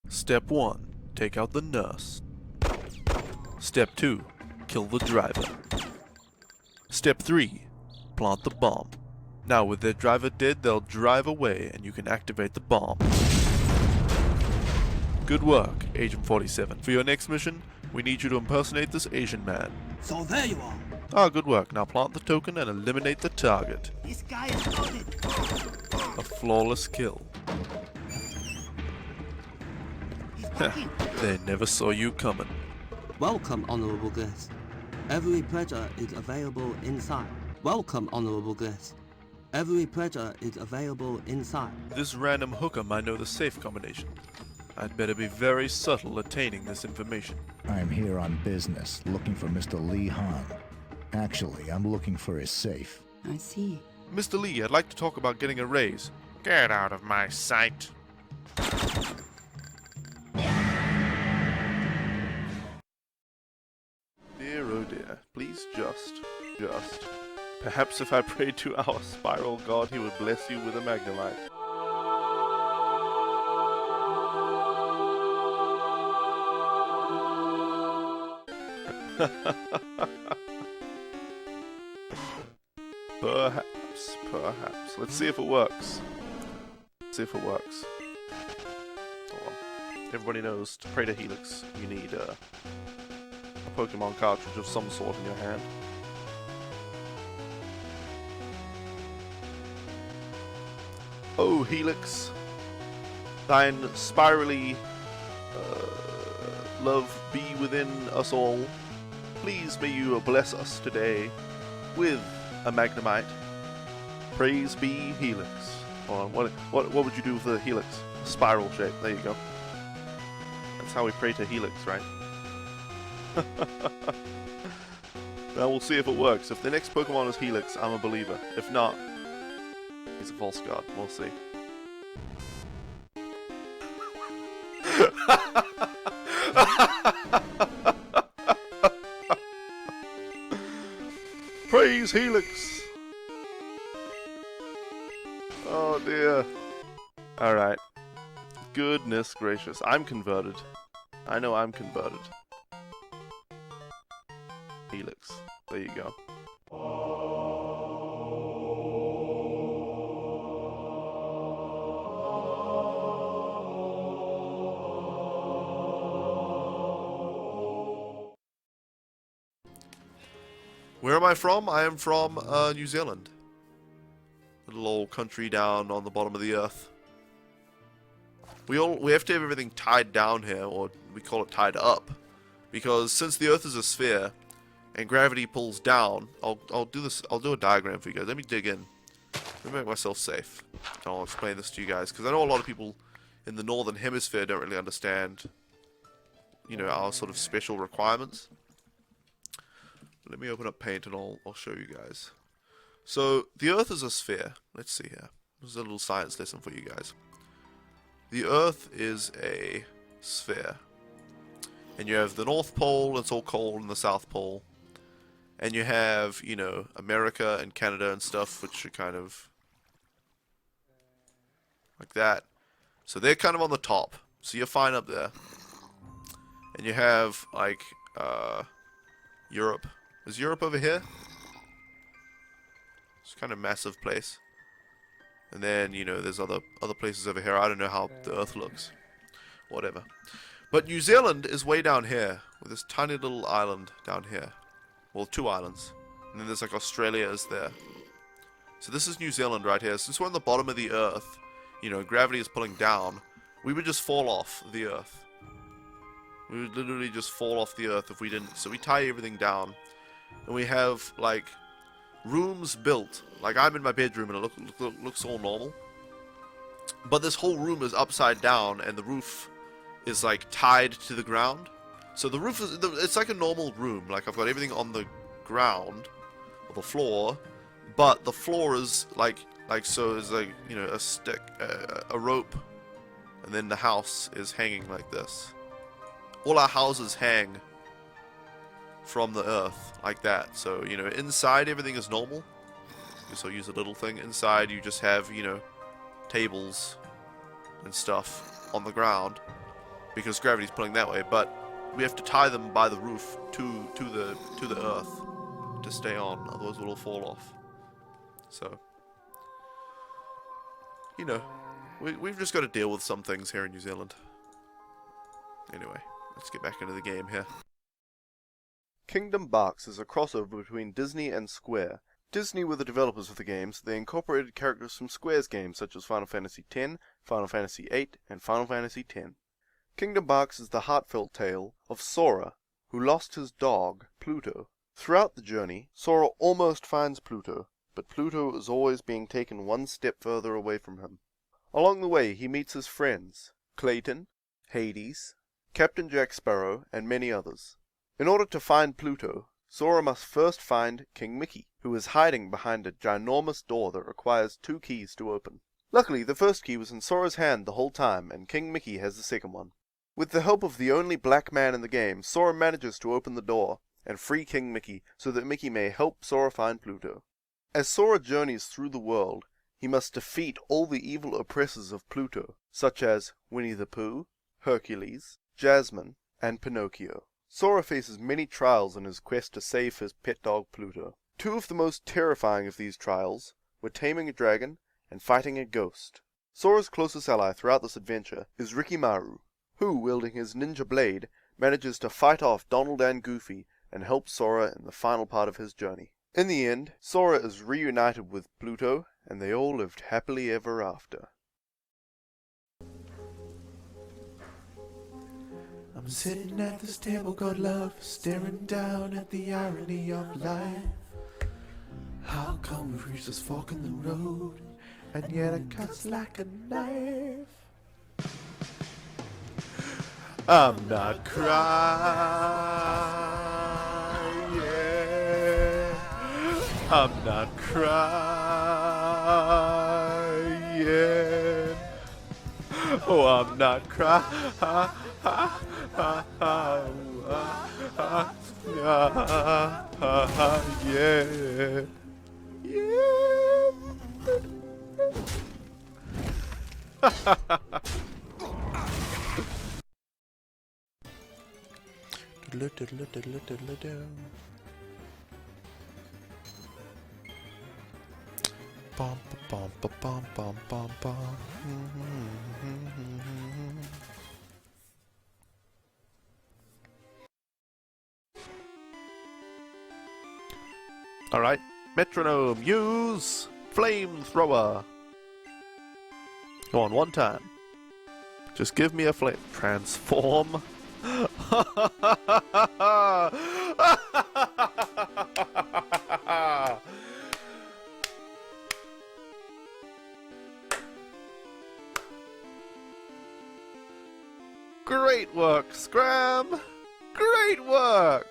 Step 1. Take out the nurse. Step 2. Kill the driver. Step 3. Plant the bomb. Now with their driver dead, they'll drive away and you can activate the bomb. Good work, Agent 47. For your next mission, we need you to impersonate this Asian man. So there you are. Ah, good work. Now plant the token and eliminate the target. This guy is loaded. A flawless kill. He's working. They never saw you coming. Welcome, honorable guest. Every pleasure is available inside. Welcome, honorable guest. Every pleasure is available inside. This random hooker might know the safe combination. I'd better be very subtle attaining this information. I'm here on business, looking for Mr. Lee Han. Actually, I'm looking for his safe. I see. Mr. Lee, I'd like to talk about getting a raise. Get out of my sight. Dear oh dear, please just. Perhaps if I prayed to our spiral god, he would bless you with a magnemite. Perhaps. Let's see if it works. Hold on. Everybody knows to pray to Helix, you need a Pokemon cartridge of some sort in your hand. Oh, Helix, thine spirally love be within us all. Please may you bless us today with a magnemite. Praise be Helix. Hold on, what would you do with the Helix? Spiral shape. There you go. That's how we pray to Helix, right? Now we'll see if it works. If the next Pokemon is Helix, I'm a believer. If not, he's a false god. We'll see. Praise Helix! Oh dear. Alright. Goodness gracious. I'm converted. I know I'm converted. Helix. There you go. Where am I from? I am from New Zealand. A little old country down on the bottom of the earth. We have to have everything tied down here, or we call it tied up, because since the earth is a sphere and gravity pulls down, I'll do a diagram for you guys. Let me dig in. Let me make myself safe. And I'll explain this to you guys, because I know a lot of people in the northern hemisphere don't really understand, you know, our sort of special requirements. Let me open up Paint and I'll show you guys. So, the Earth is a sphere. Let's see here. This is a little science lesson for you guys. The Earth is a sphere. And you have the North Pole, it's all cold, and the South Pole. And you have, you know, America and Canada and stuff, which are kind of like that. So they're kind of on the top. So you're fine up there. And you have, like, Europe. Is Europe over here? It's kind of a massive place. And then, you know, there's other places over here. I don't know how the Earth looks. Whatever. But New Zealand is way down here. With this tiny little island down here. Well, 2 islands. And then there's like Australia is there. So this is New Zealand right here. Since we're on the bottom of the Earth, you know, gravity is pulling down. We would just fall off the Earth. We would literally just fall off the Earth if we didn't. So we tie everything down. And we have, like, rooms built. Like, I'm in my bedroom and it looks all normal. But this whole room is upside down and the roof is, like, tied to the ground. So the roof is, it's like a normal room. Like, I've got everything on the ground, or the floor. But the floor is, like so is, like, you know, a stick, a rope. And then the house is hanging like this. All our houses hang from the earth like that. So, you know, inside everything is normal. So use a little thing. Inside you just have, you know, tables and stuff on the ground. because gravity's pulling that way. But we have to tie them by the roof to the earth to stay on, otherwise we'll all fall off. So, you know, we've just got to deal with some things here in New Zealand. Anyway, let's get back into the game here. Kingdom Barks is a crossover between Disney and Square. Disney were the developers of the games. They incorporated characters from Square's games such as Final Fantasy X, Final Fantasy VIII, and Final Fantasy X. Kingdom Barks is the heartfelt tale of Sora, who lost his dog, Pluto. Throughout the journey, Sora almost finds Pluto, but Pluto is always being taken one step further away from him. Along the way, he meets his friends, Clayton, Hades, Captain Jack Sparrow, and many others. In order to find Pluto, Sora must first find King Mickey, who is hiding behind a ginormous door that requires 2 keys to open. Luckily, the first key was in Sora's hand the whole time, and King Mickey has the second one. With the help of the only black man in the game, Sora manages to open the door and free King Mickey so that Mickey may help Sora find Pluto. As Sora journeys through the world, he must defeat all the evil oppressors of Pluto, such as Winnie the Pooh, Hercules, Jasmine, and Pinocchio. Sora faces many trials in his quest to save his pet dog Pluto. 2 of the most terrifying of these trials were taming a dragon and fighting a ghost. Sora's closest ally throughout this adventure is Rikimaru, who, wielding his ninja blade, manages to fight off Donald and Goofy and help Sora in the final part of his journey. In the end, Sora is reunited with Pluto, and they all lived happily ever after. I'm sitting at this table called love, staring down at the irony of life. How come we've reached this fork in the road, and yet it cuts like a knife? I'm not crying, I'm not crying, oh, I'm not crying. Yeah. Bum bum bum bum bum bum bum. All right, metronome, use flamethrower. Go on, one time. Just give me a flame. Transform. Great work, Scram! Great work!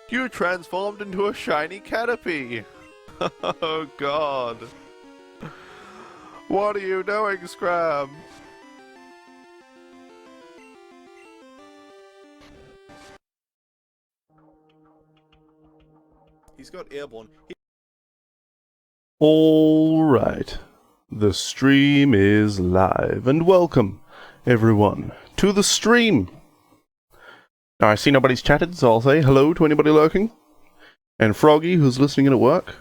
You transformed into a shiny canopy! Oh god. What are you doing, Scram? He's got airborne. Alright. The stream is live, and welcome, everyone, to the stream! Now, I see nobody's chatted, so I'll say hello to anybody lurking. And Froggy, who's listening in at work.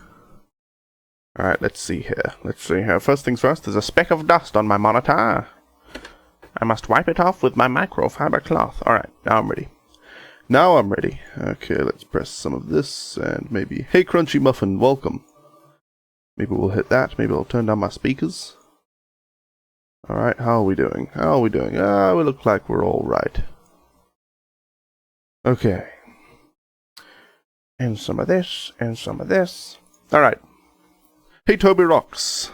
Alright, let's see here. First things first, there's a speck of dust on my monitor. I must wipe it off with my microfiber cloth. Alright, now I'm ready. Okay, let's press some of this, and maybe... Hey, Crunchy Muffin, welcome. Maybe we'll hit that. Maybe I'll turn down my speakers. Alright, how are we doing? We look like we're alright. Okay. And some of this, and some of this. Alright. Hey, Toby Rocks.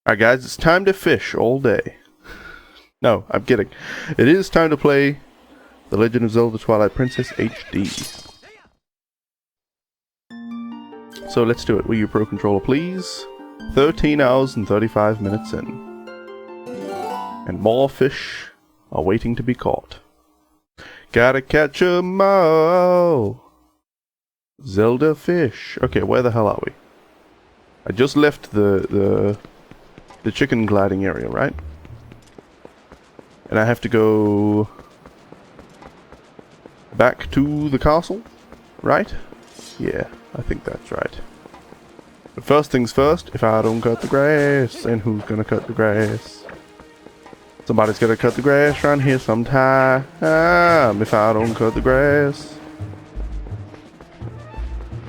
Alright, guys, it's time to fish all day. No, I'm kidding. It is time to play The Legend of Zelda Twilight Princess HD. So let's do it. Will you Pro Controller, please? 13 hours and 35 minutes in. And more fish are waiting to be caught. Gotta catch 'em all. Zelda fish. Okay, where the hell are we? I just left the chicken gliding area, right? And I have to go back to the castle, right? Yeah, I think that's right. But first things first, if I don't cut the grass, and who's gonna cut the grass? Somebody's gonna cut the grass around here sometime, if I don't cut the grass.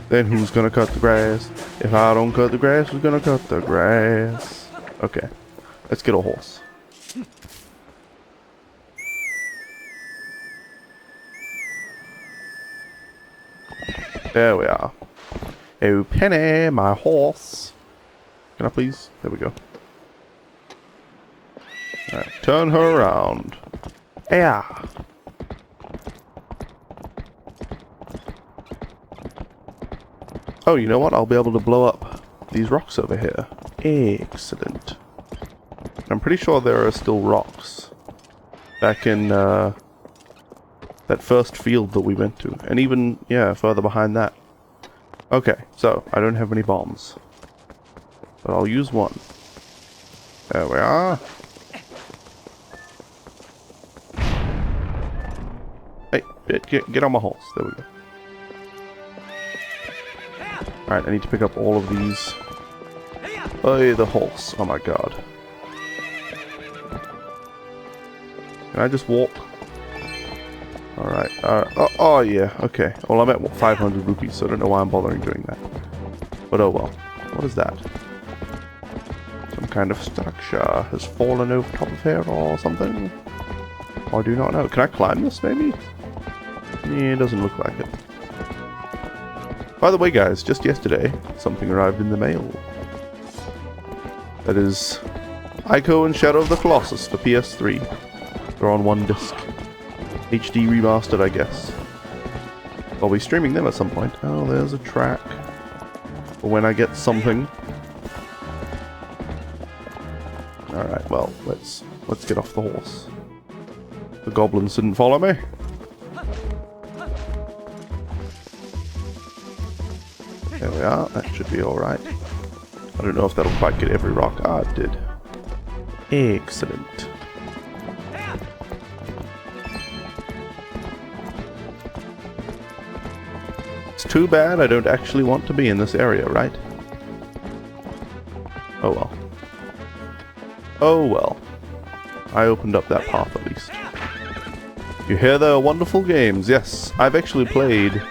Then who's gonna cut the grass? If I don't cut the grass, who's gonna cut the grass? Okay, let's get a horse. There we are. Oh, Penny, my horse. Can I please? There we go. Alright, turn her around. Yeah. Oh, you know what? I'll be able to blow up these rocks over here. Excellent. I'm pretty sure there are still rocks back in that first field that we went to. And even, yeah, further behind that. Okay, so I don't have any bombs. But I'll use one. There we are. Hey, get on my horse. There we go. Alright, I need to pick up all of these. Oh, the horse. Oh my god. Can I just walk? Alright. Oh, yeah. Okay. Well, I'm at, what, 500 rupees, so I don't know why I'm bothering doing that. But oh well. What is that? Some kind of structure has fallen over top of here or something? I do not know. Can I climb this, maybe? Yeah, it doesn't look like it. By the way, guys, just yesterday, something arrived in the mail. That is Ico and Shadow of the Colossus for PS3. They're on one disc. HD remastered, I guess. I'll be streaming them at some point. Oh, there's a track. For when I get something. Alright, well, let's get off the horse. The goblins didn't follow me. There we are, that should be alright. I don't know if that'll quite get every rock. Ah, it did. Excellent. It's too bad I don't actually want to be in this area, right? Oh well. Oh well. I opened up that path at least. You hear the wonderful games? Yes, I've actually played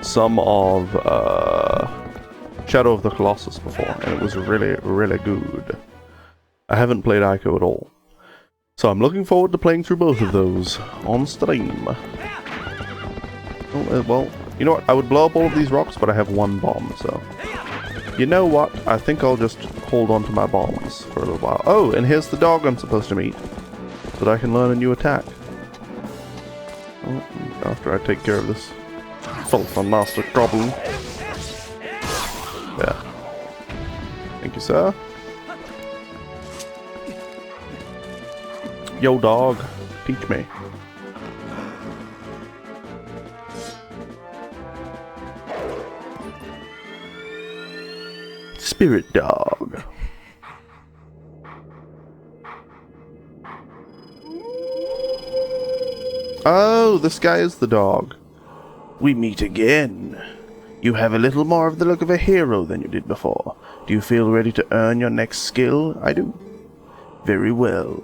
some of Shadow of the Colossus before, and it was really, really good. I haven't played Ico at all. So I'm looking forward to playing through both of those on stream. Oh, well, you know what? I would blow up all of these rocks, but I have one bomb, so... You know what? I think I'll just hold on to my bombs for a little while. Oh, and here's the dog I'm supposed to meet, so that I can learn a new attack. Oh, after I take care of this filthy master goblin. There. Thank you, sir. Yo, dog. Teach me. Spirit dog. Oh, this guy is the dog. We meet again. You have a little more of the look of a hero than you did before. Do you feel ready to earn your next skill? I do. Very well.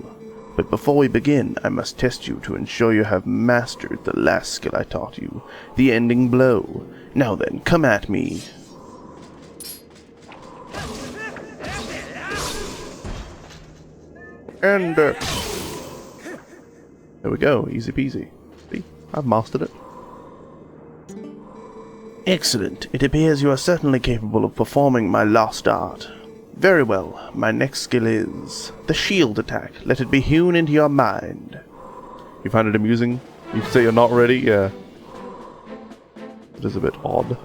But before we begin, I must test you to ensure you have mastered the last skill I taught you, the ending blow. Now then, come at me. And, there we go, easy peasy. See, I've mastered it. Excellent. It appears you are certainly capable of performing my lost art. Very well. My next skill is the shield attack. Let it be hewn into your mind. You find it amusing? You say you're not ready? Yeah. It is a bit odd.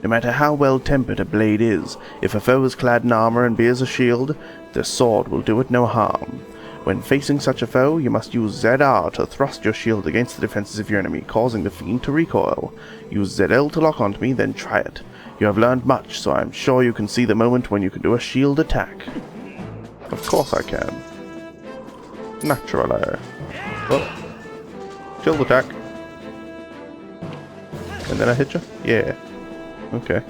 No matter how well-tempered a blade is, if a foe is clad in armor and bears a shield, their sword will do it no harm. When facing such a foe, you must use ZR to thrust your shield against the defenses of your enemy, causing the fiend to recoil. Use ZL to lock onto me, then try it. You have learned much, so I'm sure you can see the moment when you can do a shield attack. Of course I can. Naturally. Oh. Shield attack. And then I hit you? Yeah. Okay.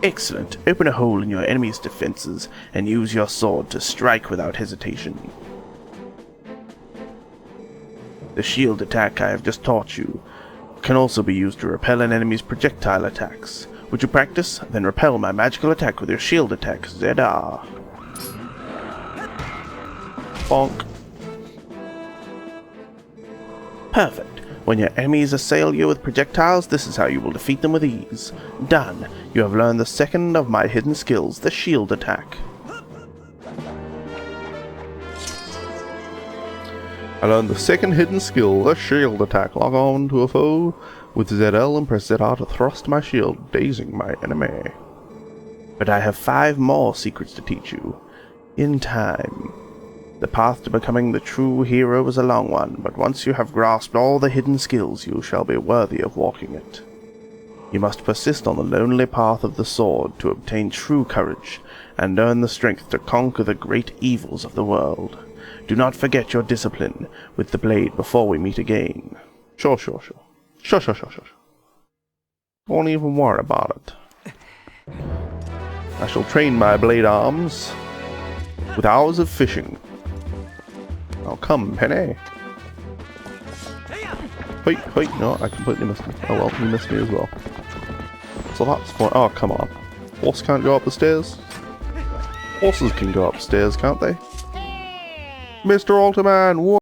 Excellent. Open a hole in your enemy's defenses and use your sword to strike without hesitation. The shield attack I have just taught you can also be used to repel an enemy's projectile attacks. Would you practice? Then repel my magical attack with your shield attack, ZR. Bonk. Perfect. When your enemies assail you with projectiles, this is how you will defeat them with ease. Done. You have learned the second of my hidden skills, the shield attack. I learned the second hidden skill, the shield attack. Log on to a foe with ZL and press ZR to thrust my shield, dazing my enemy. But I have 5 more secrets to teach you. In time. The path to becoming the true hero is a long one, but once you have grasped all the hidden skills, you shall be worthy of walking it. You must persist on the lonely path of the sword to obtain true courage, and earn the strength to conquer the great evils of the world. Do not forget your discipline with the blade before we meet again. Sure. Won't even worry about it. I shall train my blade arms with hours of fishing. Oh, come, Penny. Wait, no, I completely missed him. Oh well, he missed me as well. So that's fine. Oh, come on. Horse can't go up the stairs? Horses can go upstairs, can't they? Mr. Alderman, what?